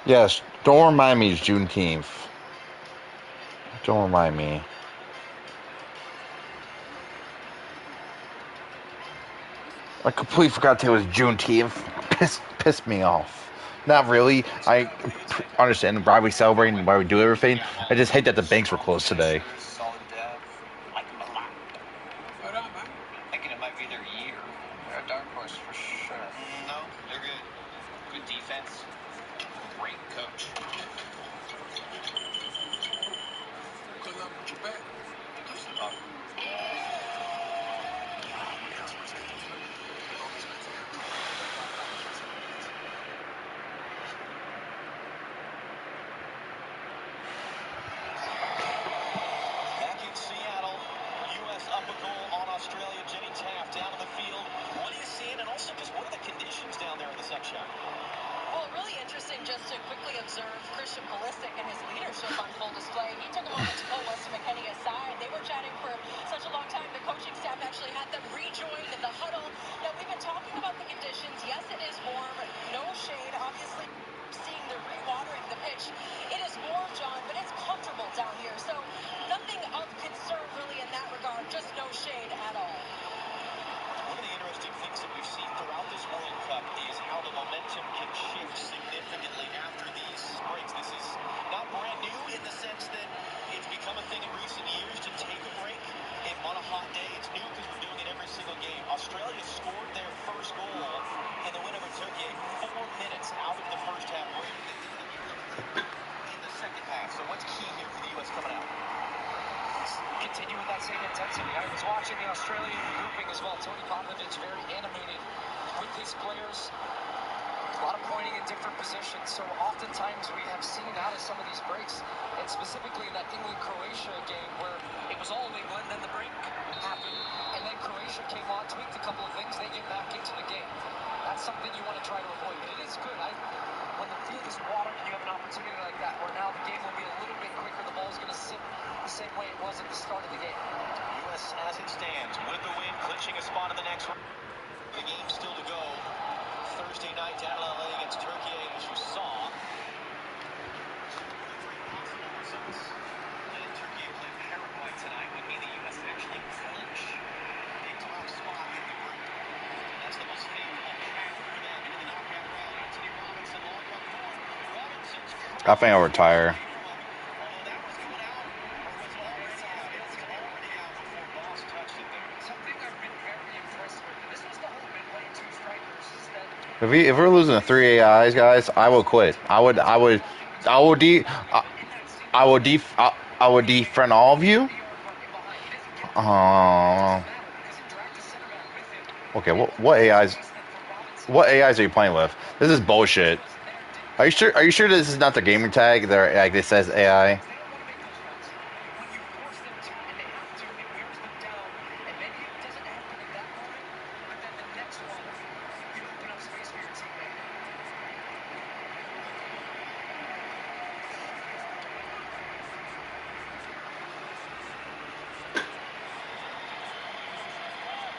Yes, don't remind me it's Juneteenth. Don't remind me. I completely forgot today was Juneteenth. Pissed me off. Not really. I understand why we celebrate and why we do everything. I just hate that the banks were closed today. Thinking it might be their year. They're a dark horse for sure. No, they're good. Good defense. Great coach. Good luck with your bet. Loosen up. Back in Seattle, U.S. up a goal on Australia. Jenny Taft down in the field. What are you seeing, and also just what are the conditions down there in the sunshine? Well, really interesting just to quickly observe Christian Pulisic and his leadership on full display. He took a moment to pull Weston McKennie aside. They were chatting for such a long time. The coaching staff actually had them rejoin in the huddle. Now, we've been talking about the conditions. Yes, it is warm. No shade. Obviously, seeing the rewatering the pitch. It is warm, John, but it's comfortable down here. So nothing of concern really in that regard. Just no shade at all. One of the interesting things that we've seen throughout this World Cup is how the momentum can shift significantly after these breaks. This is not brand new in the sense that it's become a thing in recent years to take a break on a hot day. It's new because we're doing it every single game. Australia scored their first goal in the win over Turkey 4 minutes out of the first half break. In the second half. So what's key here for the U.S. coming out? Continue with that same intensity. I was watching the Australian grouping as well. Tony Popovich very animated with his players. A lot of pointing in different positions. So oftentimes we have seen out of some of these breaks, and specifically in that England-Croatia game where it was all England, then the break happened, and then Croatia came on, tweaked a couple of things, they get back into the game. That's something you want to try to avoid. But it is good. When the field is watered and you have an opportunity like that, where now the game will be a little bit quicker, the ball's going to sit the same way it was at the start of the game. U.S. as it stands with the win, clinching a spot in the next round. The game still to go. Thursday night down in LA against Turkey, as you saw. And Turkey playing Paraguay tonight would mean the U.S. actually clinch a top spot in the group. That's the most favorable path for them into the knockout round. Anthony Robinson long up north. Robinson's I think I'll retire. although that was going out, or was it already out? It was already out before Boss touched it there. Something I've been very impressed with, and this was the whole bit playing two strikers, is that If we're losing to 3 AIs, guys, I will quit. I would defriend all of you. Okay, what AIs? What AIs are you playing with? This is bullshit. Are you sure? Are you sure this is not the gamer tag? There, like it says AI.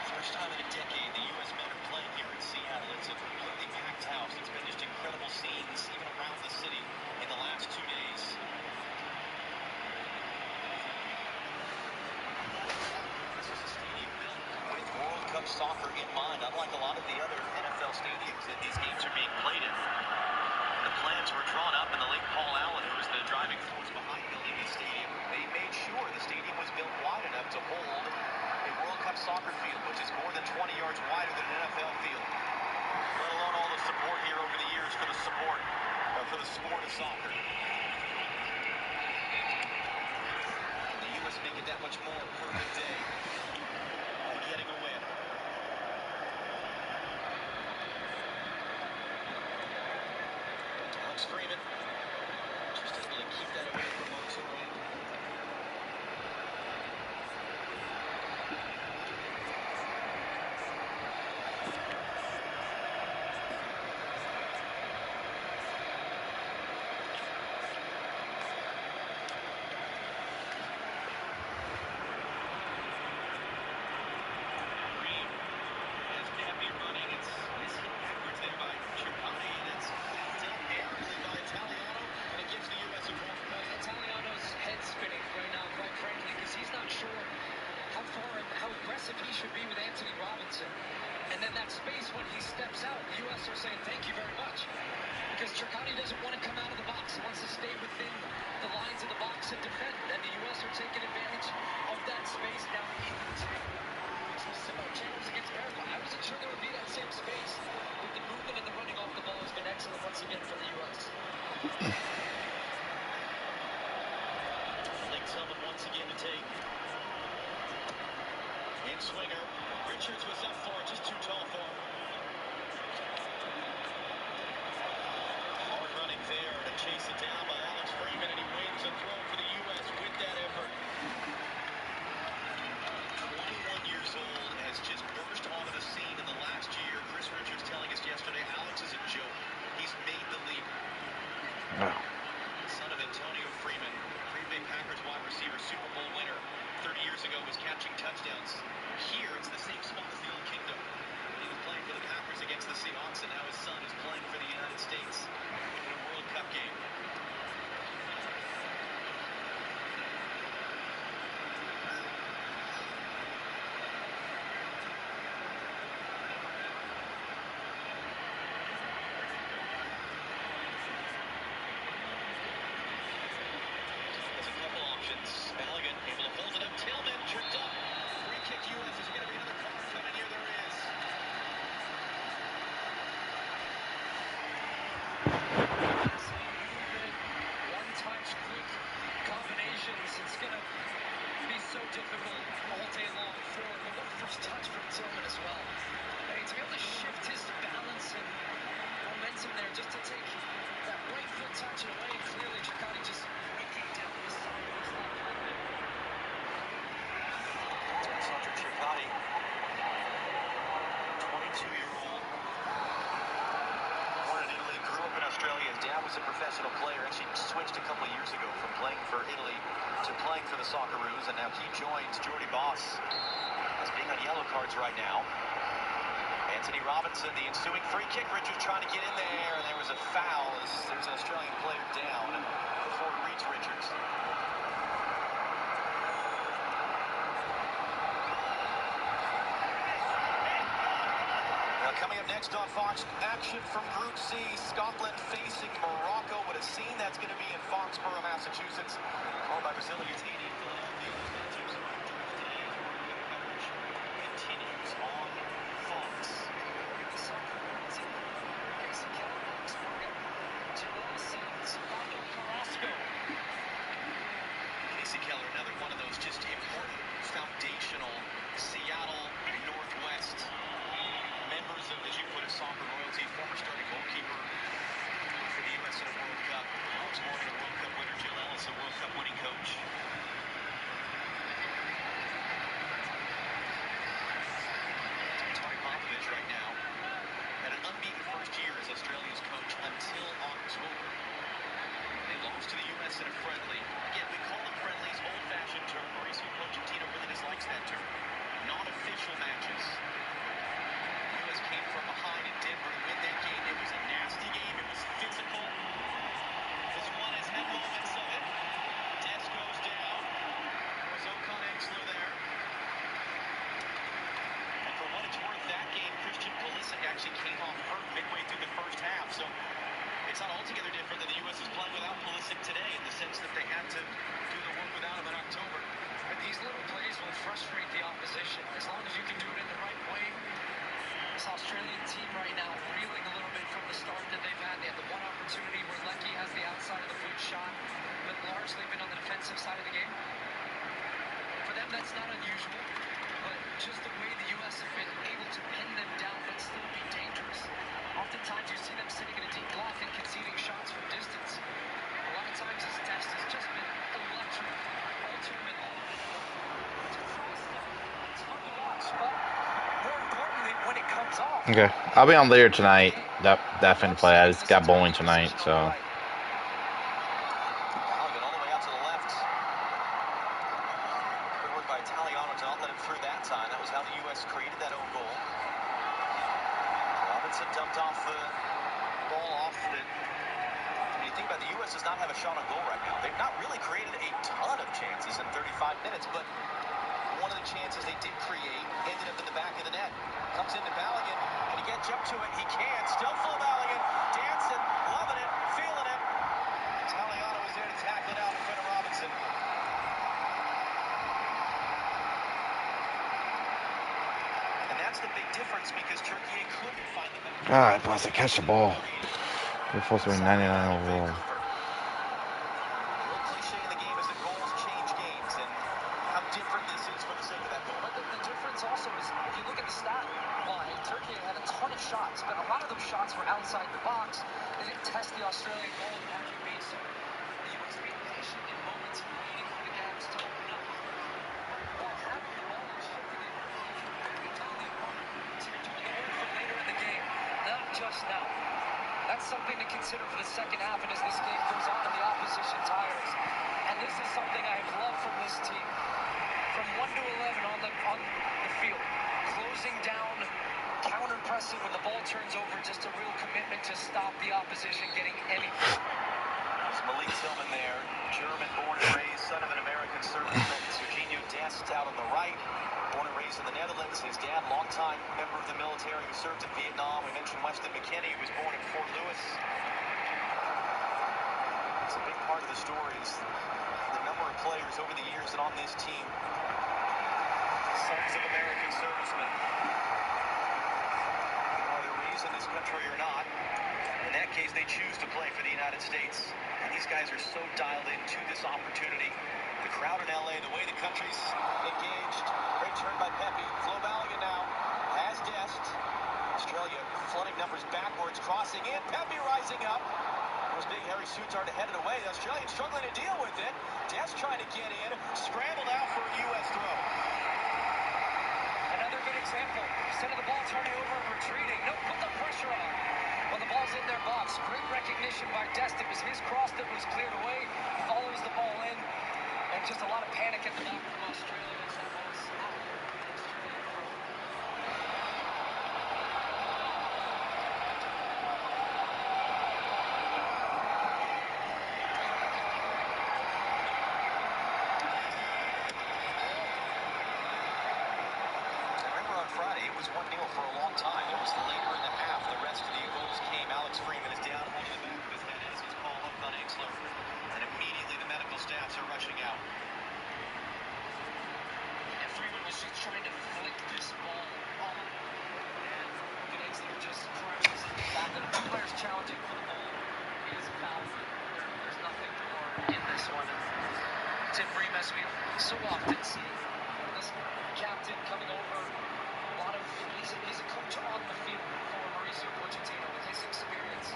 First time in a decade the U.S. men are playing here in Seattle. It's a completely packed house. It's been just incredible scenes even around the city in the last 2 days. This is a stadium built with World Cup soccer in mind, unlike a lot of the other NFL stadiums that these games are being played in. The plans were drawn up, and the late Paul Allen, who was the driving force behind building this stadium, they made sure the stadium was built wide enough to hold a World Cup soccer field, which is more than 20 yards wider than an NFL field. Let alone all the support here over the years for the sport of soccer. And the U.S. make it that much more perfect day of getting a win. Alex Freeman just able to keep that away from Montoya. Chircotti doesn't want to come out of the box. He wants to stay within the lines of the box and defend. And the U.S. are taking advantage of that space now into some similar channels against Paraguay. I wasn't sure there would be that same space, but the movement and the running off the ball has been excellent once again for the U.S. Late Summon once again to take. In swinger. Richards was up for it, just too tall for him. Hard running there to chase it down by Alex Freeman, and he wins a throw for the U.S. with that effort. 21 years old, has just burst onto the scene in the last year. Chris Richards telling us yesterday, Alex is a joke. He's made the leap. Wow. Son of Antonio Freeman, Green Bay Packers wide receiver, Super Bowl winner. 30 years ago was catching touchdowns. Here, it's the same spot as the Old Kingdom. He was playing for the Packers against the Seahawks, and now his son is playing for the United States in a World Cup game. There's a couple options. Balogun able to hold it up. Tillman tripped up. Free kick U.S. Is going to be another card coming here? There is. One-touch, quick combinations. It's going to be so difficult all day long for him. But what a first touch from Tillman as well. I mean, to be able to shift his balance and momentum there just to take that right foot touch it away. Clearly, Chircotti just breaking down the side of his left leg there. Sandro Chircotti, 22-year-old. Born in Italy, grew up in Australia. His dad was a professional player. Actually switched a couple of years ago from playing for Italy to playing for the Socceroos, and now he joins Jordy Boss as being on yellow cards right now. Anthony Robinson, the ensuing free kick. Richards trying to get in there, and there was a foul as there's an Australian player down before it reached Richards. Now coming up next on Fox, action from Group C, Scotland facing Morocco. What a scene that's going to be in Foxborough, Massachusetts. Followed by Brazil against Haiti in Philadelphia. Sponsors of our draft today. Coverage continues on Fox. Casey Keller, another one of those just important, foundational Seattle Northwest members of, as you put it, soccer royalty, former starting goalkeeper for the U.S. in a World Cup. Alex Morgan, a World Cup winner. Jill Ellis, a World Cup winning coach. Tony Popovich right now had an unbeaten first year as Australia's coach until October. They lost to the U.S. in a friendly. Again, we call them friendlies, old-fashioned term. Mauricio Pochettino really dislikes that term. Non-official matches. The U.S. came from behind in Denver to win that game. It was a nasty game. It was physical. This one has had moments of it. Des goes down. Was Okan Exler there? And for what it's worth, that game, Christian Pulisic actually came off hurt midway through the first half. So it's not altogether different that the U.S. is playing without Pulisic today in the sense that they had to do the work without him in October. But these little plays will frustrate the opposition as long as you can do it in the right way. This Australian team right now reeling a little bit from the start that they've had. They had the one opportunity where Leckie has the outside of the foot shot, but largely been on the defensive side of the game. For them, that's not unusual, but just the way the U.S. have been able to pin them down but still be dangerous. Oftentimes you see them sitting in a deep block and conceding shots from distance. A lot of times this test has just been electric, ultimate. It's fun to watch, but more importantly, when it comes off. Okay, I'll be on later tonight. That fin play. I just got bowling tonight, so. Balogun all the way out to the left. Good work by Italiano to not let him through that time. That was how the U.S. created that own goal. Robinson dumped off the ball off the. When you think about it, the U.S. does not have a shot on goal right now. They've not really created a ton of chances in 35 minutes, but one of the chances they did create ended up in the back of the net. Comes into Balogun. Can he get jump to it? He can. Still full Balogun. Dancing. Loving it. difference because Turkey couldn't find the back. God, plus I catch the ball. They're supposed to be 99 overall. The old cliche in the game is that goals change games, and how different this is for the sake of that goal. But the difference also is, if you look at the stat line, Turkey had a ton of shots, but a lot of those shots were outside the box. They didn't test the Australian goal in having made so. The U.S. being patient in moments and waiting for the gaps to open up. While having the ball and shifting it quickly to the opponent. So you're doing it for later in the game, not just now. That's something to consider for the second half and as this game goes on and the opposition tires. And this is something I love from this team. From 1 to 11 on the field, closing down, counter-pressing when the ball turns over, just a real commitment to stop the opposition getting anything. There's Malik Tillman there, German, born and raised, son of an American serviceman. Serginho Dest out on the right, born and raised in the Netherlands. His dad, longtime member of the military who served in Vietnam. We mentioned Weston McKennie, who was born in Fort Lewis. It's a big part of the story is the number of players over the years that on this team, sons of American servicemen, whether raised in this country or not. In that case, they choose to play for the United States. And these guys are so dialed into this opportunity. The crowd in LA, the way the country's engaged. Great turn by Pepe. Flo Balogun now has Dest. Australia flooding numbers backwards, crossing in. Pepe rising up. Those big hairy suits are headed away. The Australians struggling to deal with it. Dest trying to get in. Scrambled out for a U.S. throw. Another good example. Instead of the ball turning over and retreating, no, put the pressure on. Well, the ball's in their box. Great recognition by Dest. It was his cross that was cleared away. Follows the ball in. And just a lot of panic at the back from Australia as that ball's out. Remember on Friday, it was 1-0 for a long time. It was later in the half. The rest of the goals came. Alex Freeman is down, holding the back of his head as he's called up on Exler. And immediately the medical staffs are rushing out. And Freeman was just trying to flick this ball on. And look at Exler just crashes into the back of the players challenging for the ball. He is fouled. There's nothing more in this one. And Tim Bream, as we so often see, this captain coming over. A lot of he's a coach on the field for Mauricio Pochettino with his experience.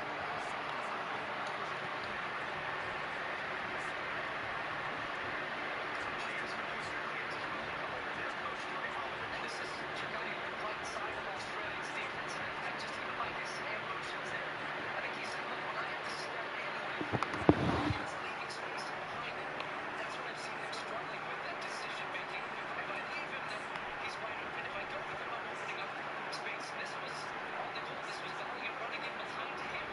And this is Giovanni right side of Australia's defense. And just even by his hand motions there, I think he said, look, when I have to step anyway, it's leaving space behind him. That's what I've seen him struggling with, that decision making. If I leave him, then he's wide open. If I go with him, I'm opening up space. This was on the goal. This was Balogun running in behind him.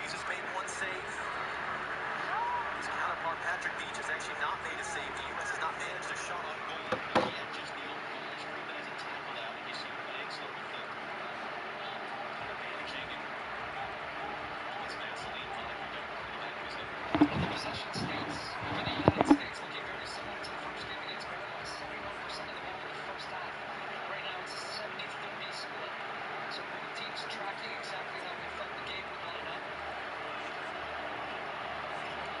He's just made one save. His counterpart, Patrick Beach, has actually not made a save. The U.S. has not managed a shot on goal yet. Just the old goals. Freeman has it tackled out, and you see Bangsley with the kind of managing and it's Vaseline on it. We don't know who that was in. The possession stats for the United States looking very similar to the first game against Panama. 71% of the ball in the first half. Right now it's a 70-30 split. So both teams tracking exactly how we felt the game would line up.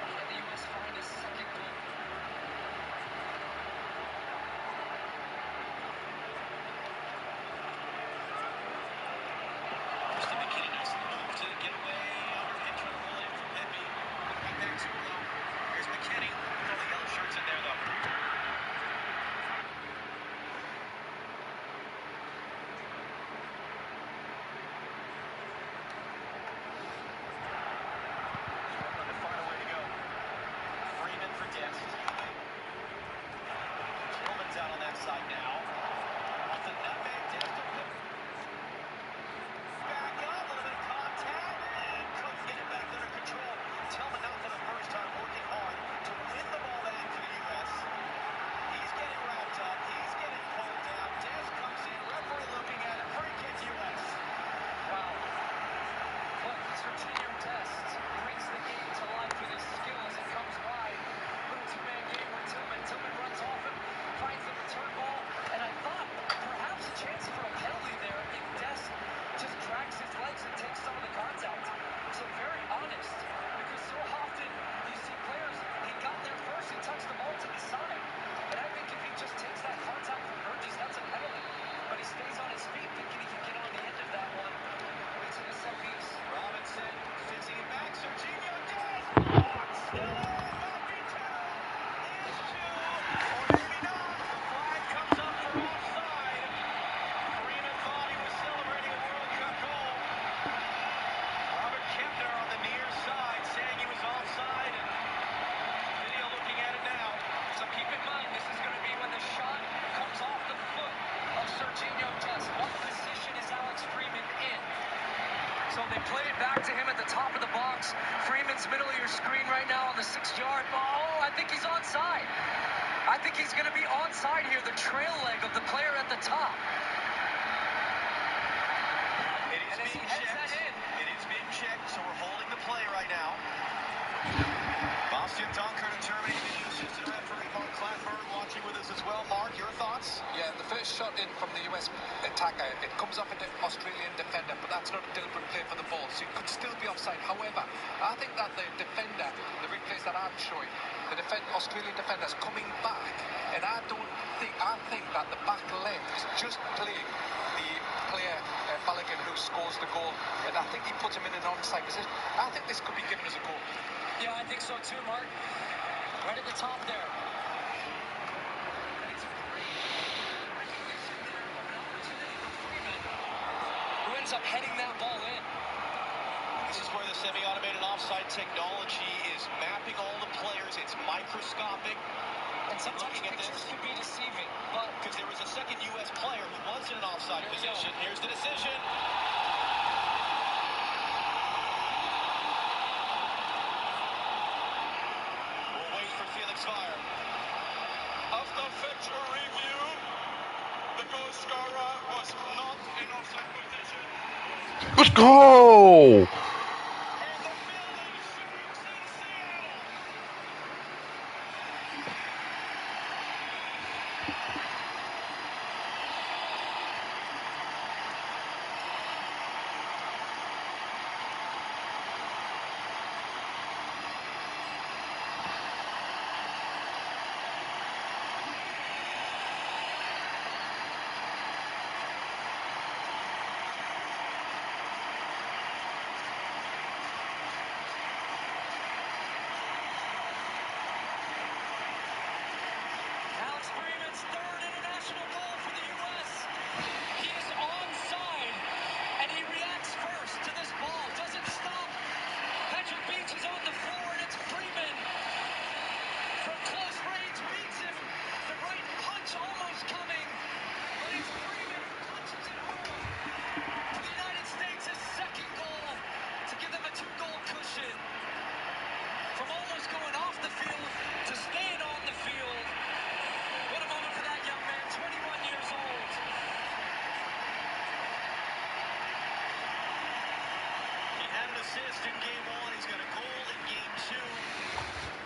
And the U.S. find a second goal. Kristen McKinney nice in the move to get away. Overhead trying to roll in from Pepe. Right back to her though. Here's McKinney with all the yellow shirts in there though. Struggling to find a way to go. Freeman for Dest. Tillman's out on that side now. Off the nutmeg, Dest to put back up, a little bit of contact, and couldn't get it back under control. Tillman not for the first time working hard to win the ball back for the U.S. He's getting wrapped up, he's getting pulled down. Dest comes in, referee looking at it, free kick U.S. Wow. But Serginho Dest brings the game to life with his skill as it comes wide. Little two-man game with Tillman. Tillman runs off him, finds the return ball, and I thought perhaps a chance for a penalty there if Dest just drags his legs and takes some of the contact. So very honest, because so often you see players, he got there first, he touched the ball to the side. And I think if he just takes that contact from Burgess, that's a penalty. But he stays on his feet thinking he can get on the end of that one. Waits in the set piece. Robinson fizzing it back, Serginho Dest! Oh, it's still in! Might be two! Is two! Or maybe not! The flag comes up for offside. Freeman thought he was celebrating a World Cup goal. Robert Kempner on the near side saying he was offside, and video looking at it now. So keep in mind, this is going to be when the shot comes off the foot of Serginho Dest. What position is Alex Freeman in? So they play it back to him at the top of the box. Freeman's middle of your screen right now on the 6-yard. Oh, I think he's onside. I think he's going to be onside here, the trail leg of the player at the top. It is And as he being heads checked. that in, It is being checked, so we're holding the play right now. Bastian Dunker determining the assistant referee Mark Clattenburg watching with us as well. Mark, your thoughts? Yeah, the first shot in from the US attacker, it comes off an Australian defender, but that's not a deliberate play for the ball, so it could still be offside. However, I think that the defender, the replays that I'm showing, the Australian defender's coming back, and I think that the back leg is just playing the player Balogun who scores the goal, and I think he puts him in an onside position. I think this could be given as a goal. yeah, I think so too, Mark. Right at the top there. Who ends up heading that ball in. This is where the semi-automated offside technology is mapping all the players. It's microscopic. And sometimes Looking at pictures this. can be deceiving, but Because there was a second U.S. player who was in an offside Here we go. position. Here's the decision. We'll wait for Felix Weyer. After feature review, the goal scorer was not in offside position. Let's go! And the building shakes in Seattle. in game one. He's got a goal in game two.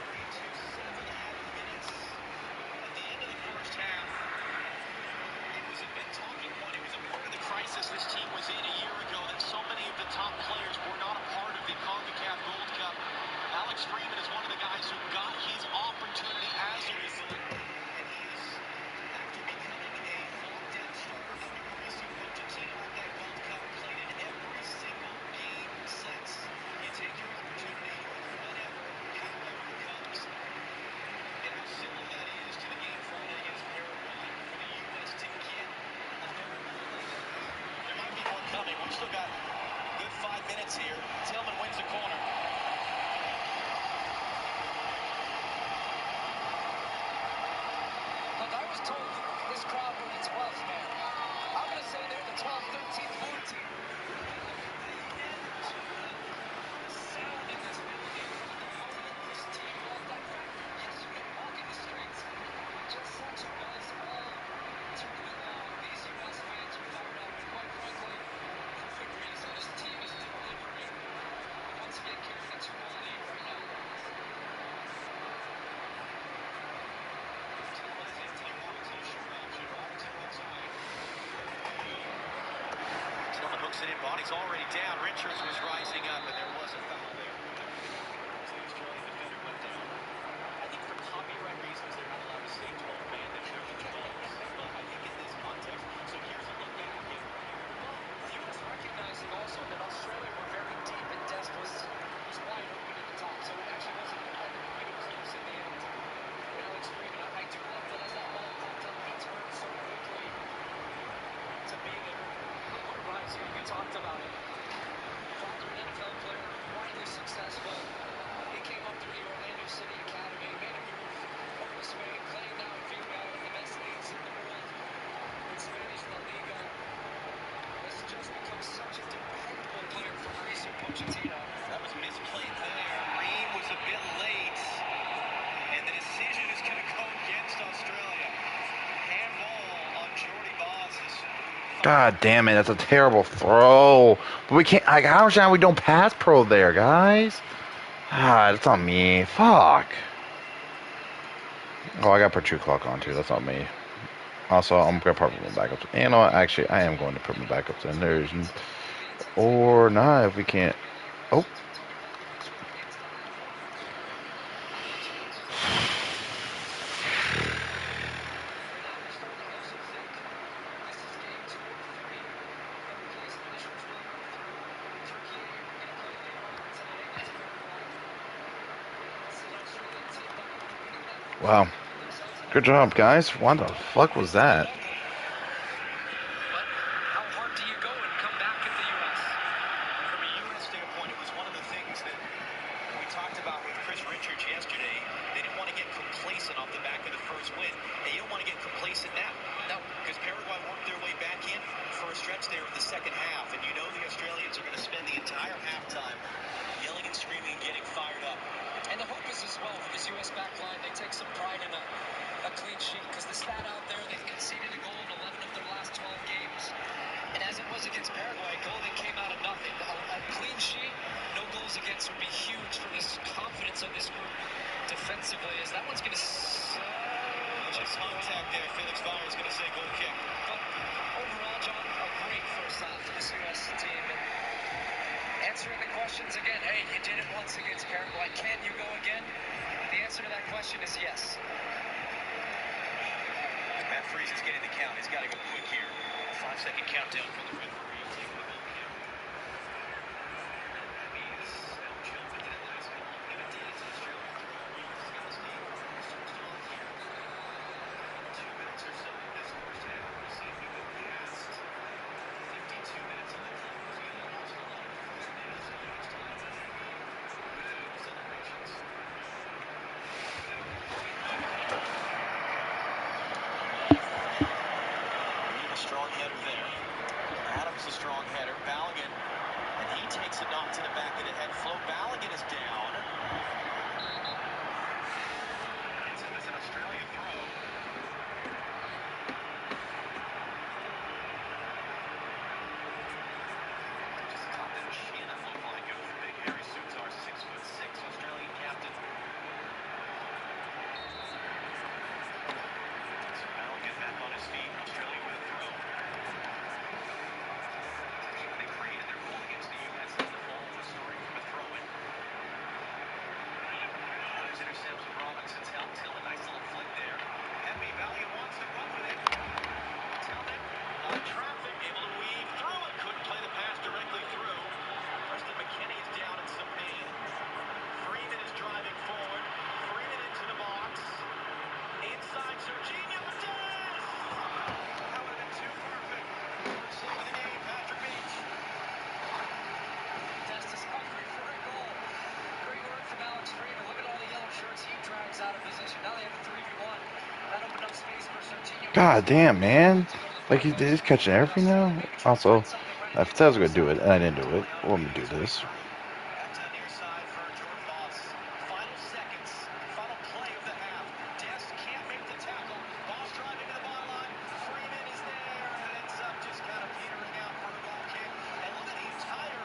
Into 7.5 minutes at the end of the first half. It was a big talking point. It was a part of the crisis this team was in a year ago that so many of the top players were not a part of the CONCACAF Gold Cup. Alex Freeman is one of the guys who got his opportunity as a result. And he is, after becoming a lockdown starter under Mauricio Pochettino at that Gold Cup, played in every single game since. You take your opportunity whenever, however it comes. And how similar that is to the game Friday against Paraguay for the U.S. to get a third goal. There might be more coming. We've still got a good 5 minutes here. Tillman wins the corner. Look, I was told this crowd were the 12th man. I'm going to say they're the 12th, 13th, 14th. Sound in this building from the moment this team left that fact. Yes, you can walk in the streets. Just such a buzz all tournament long. These U.S. fans are fired up, and quite frankly, for good reason. This team is delivering. Once again, carrying a 2-0 lead right now. Tillman hooks it in. Body's already down. Richards was rising up, and there was a foul there. As the Australian defender went down. I think for copyright reasons, they're not allowed to say 12 man. They should be 12. But I think in this context, so here's a look back again. The U.S. recognizing also that Australia were very deep and Dest was wide open at the top, so it actually wasn't quite it was close in the end. And Alex Freeman, I do love that as that ball popped up, he turned so quickly to be there. What rising, we talked about it. Father, an NFL player, widely successful. He came up through the Orlando City Academy, made a move over to Spain, playing now in Villarreal, one of the best leagues in the world in Spanish La Liga. Has just become such a dependable player for Mauricio Pochettino. That was misplayed there. Green was a bit late, and the decision is going to go against Australia. Handball on Jordy Bos's. God damn it, that's a terrible throw. But we can't, like, how much we don't pass pro there, guys? Ah, that's on me. Fuck. Oh, I got to put True Clock on too. That's on me. Also, I'm going to probably put my backups. You know what? Actually, I am going to put my backups in. There's, or not if we can't. Oh. Wow. Good job, guys. What the fuck was that? But how hard do you go and come back at the U.S.? From a U.S. standpoint, it was one of the things that we talked about with Chris Richards yesterday. They didn't want to get complacent off the back of the first win. And you don't want to get complacent now. No, because Paraguay worked their way back in for a stretch there in the second half. And you know the Australians are going to spend the entire halftime yelling and screaming and getting fired up. And the hope is as well for this U.S. back line, they take some pride in a clean sheet, because the stat out there, they've conceded a goal in 11 of their last 12 games. And as it was against Paraguay, a goal that came out of nothing. A clean sheet, no goals against would be huge for this confidence of this group defensively, as that one's going to... Just contact there. Felix Vire is going to say goal kick. But overall, John, a great first half for this U.S. team. And answering the questions again, hey, you did it once against Paraguay. Can you go again? The answer to that question is yes. Matt Freese is getting the count. He's got to go quick here. A 5-second countdown for the referee. Taking the goal kick. That means they'll jump into the last couple of minutes. Australia throwing Skelsky. Still here. 2 minutes or so of this first half. We'll see if we go past 52 minutes on the clock. New Zealand lost a lot of first minutes in each time. Celebrations. Strong header there. Adams is was out of position. Now they have a 3v1. That opened up space for Serginho. God damn, man. Like, he's catching everything now? Also, I said I was going to do it, and I didn't do it. Well, let me do this. Back to the near side for Jordan Moss. Final seconds, final play of the half. Dest can't make the tackle. Moss driving to the byline. Freeman is there and ends up just kind of petering out for a goal kick. And look at the entire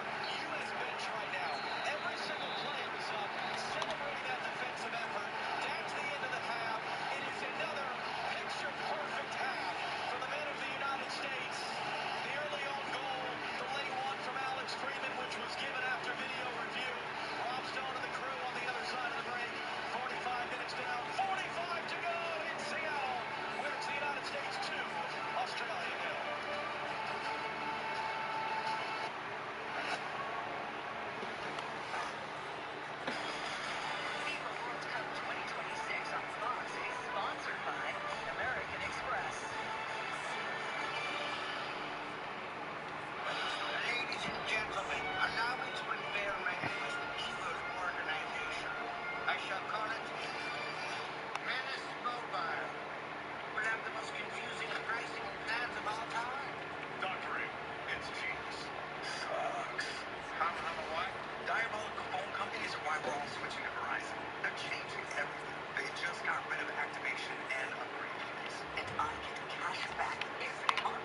U.S. bench right now. Every single player is up, celebrating that defensive effort. That's the end of the half. It is another picture-perfect half for the men of the United States. The early own goal, the late one from Alex Freeman, which was given after video review. Rob Stone and the crew on the other side of the break. 45 minutes down, 45 to go in Seattle, where it's the United States 2, Australia 0. FIFA World Cup 2026 on Fox is sponsored by American Express. Ladies and gentlemen, allow me to unveil my most evil organization. I shall call it Menace Mobile. We'll have the most confusing pricing plans of all time. Dr. It's genius. Sucks. How what? Diabolical phone companies are why we're all switching to Verizon. They're changing everything. They just got rid of activation and upgrade fees. And I get cash back every month.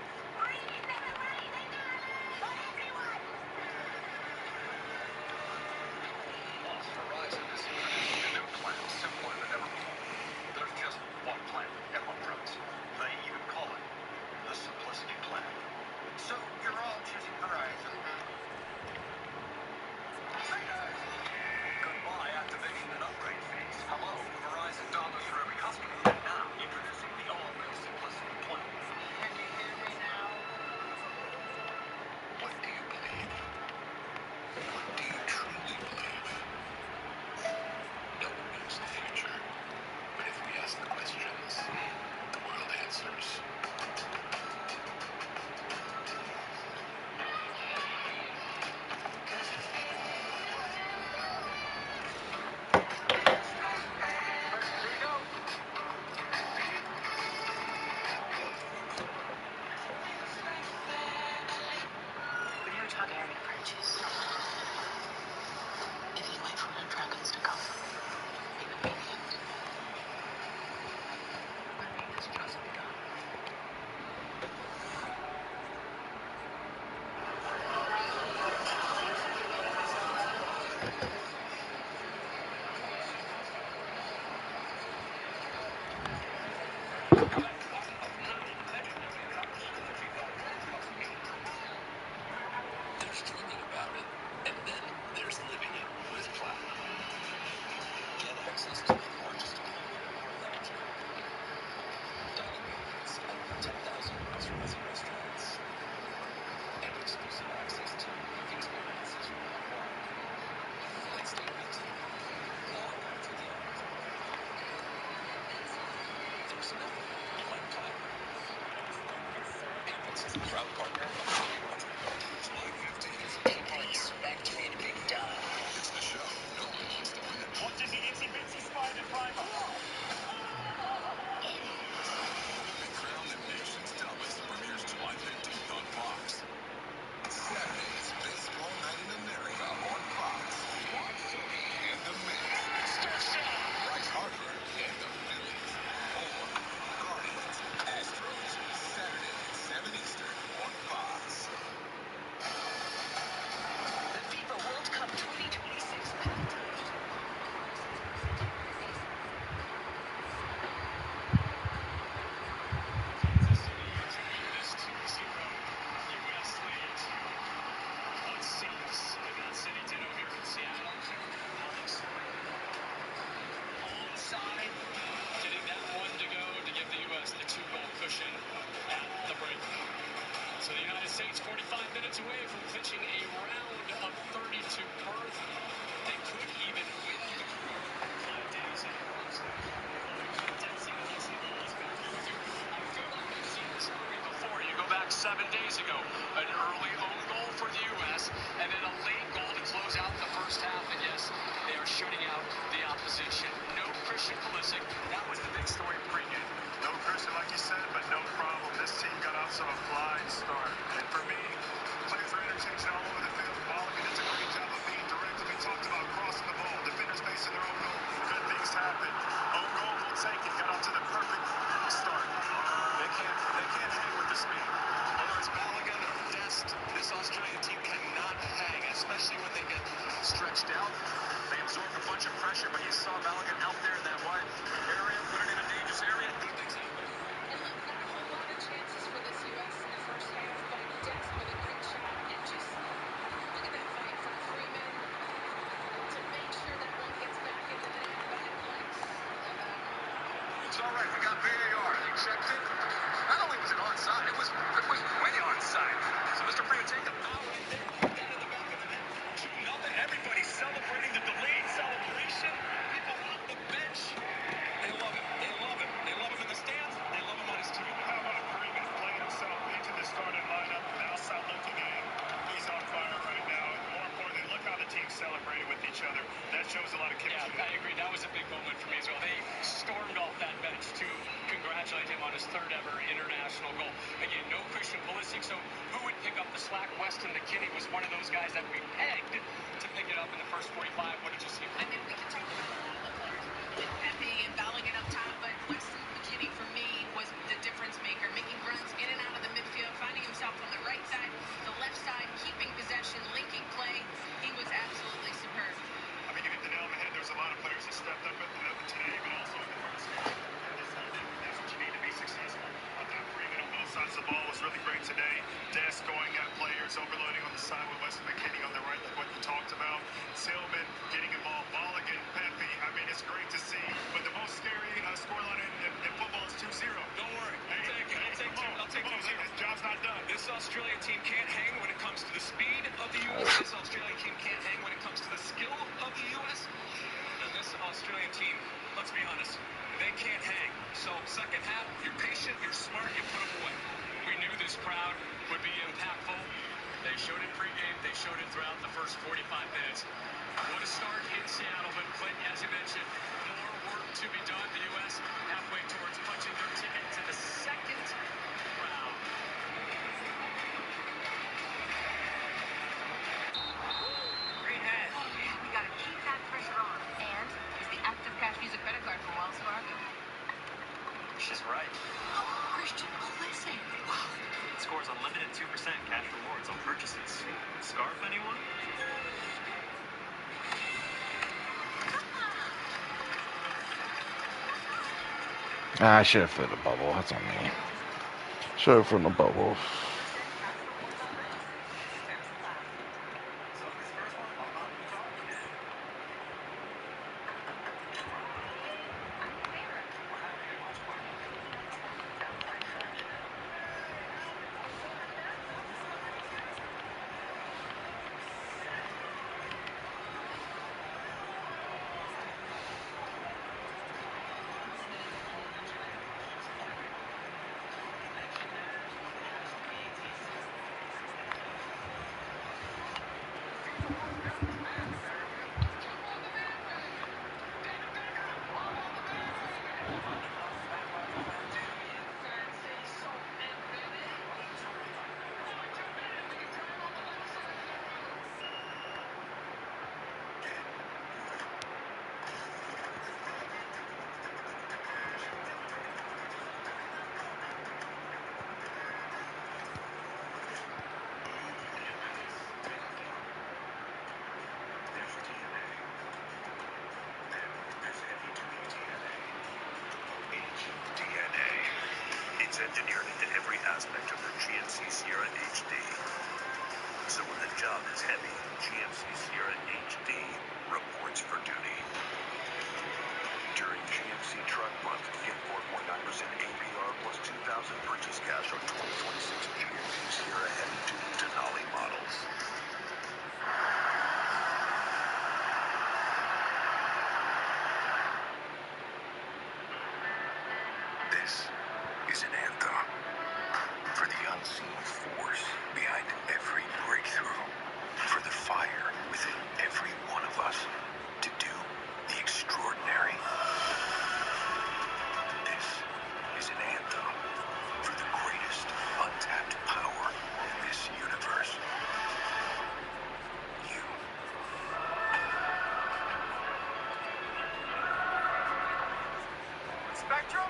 Verizon is introducing a new plan, simpler than ever before. There's just one plan and one premise. They even call it the Simplicity Plan. So you're all choosing Verizon, huh? Goodbye activation and upgrade fees. Hello, Verizon. $1 for every customer. Now, introducing the all-new Simplicity Plan. Can you hear me now? What do you believe? What do you truly believe? No one knows the future. But if we ask the questions, the world answers. We never talk Aaron Frenchies. If you wait for the dragons to come, even me the end. My reign has just begun. There's dreaming about it, and then there's living it with Platinum. Get access to the largest global lounge company. Dining rooms at over 10,000 restaurants and restaurants. And exclusive access to unique experiences worldwide. Like stay retail, long after the hour. There's nothing like Platinum. Amex is a proud partner of July 15th. People expect me to be done. It's the show no one wants to miss. What does the itsy bitsy spider driver? The Crown, the nation's dumbest, premieres July 15th on Fox. Saturdays, baseball night in America on Fox. And the Mets. Bryce Harper and the Phillies. Or Guardians, Astros. Saturday at 7 Eastern on Fox. The FIFA World Cup 2026 package. Kansas City enjoying this 2-0 U.S. lead. What seems in that city ditto here in Seattle. Alex onside, getting that one to go to give the U.S. the 2-goal cushion at the break. So the United States 45 minutes away from clinching a round of 32 berth. They could even win the group 5 days in a row. So, Dempsey, Casey, Louise back here with you. I feel like we've seen this movie before. You go back 7 days ago, an early own goal for the U.S. and then a late goal to close out the first half. And yes, they are shutting out the opposition. No Christian Pulisic. absorbed a bunch of pressure, but you saw Balogun out there in that wide area, put it in a dangerous area. Good things happen. And look, not a whole lot of chances for this U.S. in the first half, but Des with a great shot. And just look at that fight from Freeman to make sure that one gets back into the net. Bad place. It's all right. We got VAR. They checked it. Not only was it onside, it was way onside. So Mr. Freeman, take a foul right there. Put that in the back of the net. 2-0. Everybody's celebrating the delayed celebration. People off the bench. They love him. They love him. They love him in the stands. They love him on his team. How about Freeman playing himself into the starting lineup? Outside looking in. He's on fire right now. And more importantly, look how the team celebrated with each other. That shows a lot of chemistry. Yeah, I agree. That was a big moment for me as well. They stormed off that bench to congratulate him on his third ever international goal. Again, no Christian Pulisic, so who would pick up the slack? Weston McKennie was one of those guys that we pegged to pick it up in the first 45. What did you see? I mean, we can talk about a lot of the players, like Pepe and Balogun up top, but Weston McKennie, for me, was the difference maker, making runs in and out of the midfield, finding himself on the right side, the left side, keeping possession, linking play. He was absolutely superb. I mean, you hit the nail on the head. There's a lot of players that stepped up today, but also in the first half. That's what you need to be successful. I thought Freeman on both sides of the ball was really great today. Des going at players, overloading on the side with Weston McKennie on the right, like what you talked about. Tillman getting involved. Balogun, Pepe. I mean, it's great to see. But the most scary scoreline in football is 2-0. Don't worry. I'll take 2-0. This job's not done. This Australian team can't hang when it comes to the speed of the U.S. This Australian team can't hang when it comes to the skill of the U.S. And this Australian team, let's be honest, they can't hang. So second half, you're patient, you're smart, you put them away. We knew this crowd would be impactful. They showed it pregame. They showed it throughout the first 45 minutes. What a start in Seattle, but Clint, as you mentioned, more work to be done. The U.S. halfway towards punching their ticket to the second round. Great head. We got to keep that pressure on. And use the Active Cash Music credit card from Wells Fargo. She's right. Christian Pulisic. Wow. Scores unlimited 2% cash rewards on purchases. Scarf, anyone? I should have filled the bubble. That's on me. Should have filled the bubble. Engineered into every aspect of the GMC Sierra HD. So when the job is heavy, GMC Sierra HD reports for duty. During GMC Truck Month, get 4.9% APR plus $2,000 purchase cash on 2026 GMC Sierra heavy-duty Denali models. This is an anthem for the unseen force behind every breakthrough, for the fire within every one of us to do the extraordinary. This is an anthem for the greatest untapped power in this universe. You. Spectrum?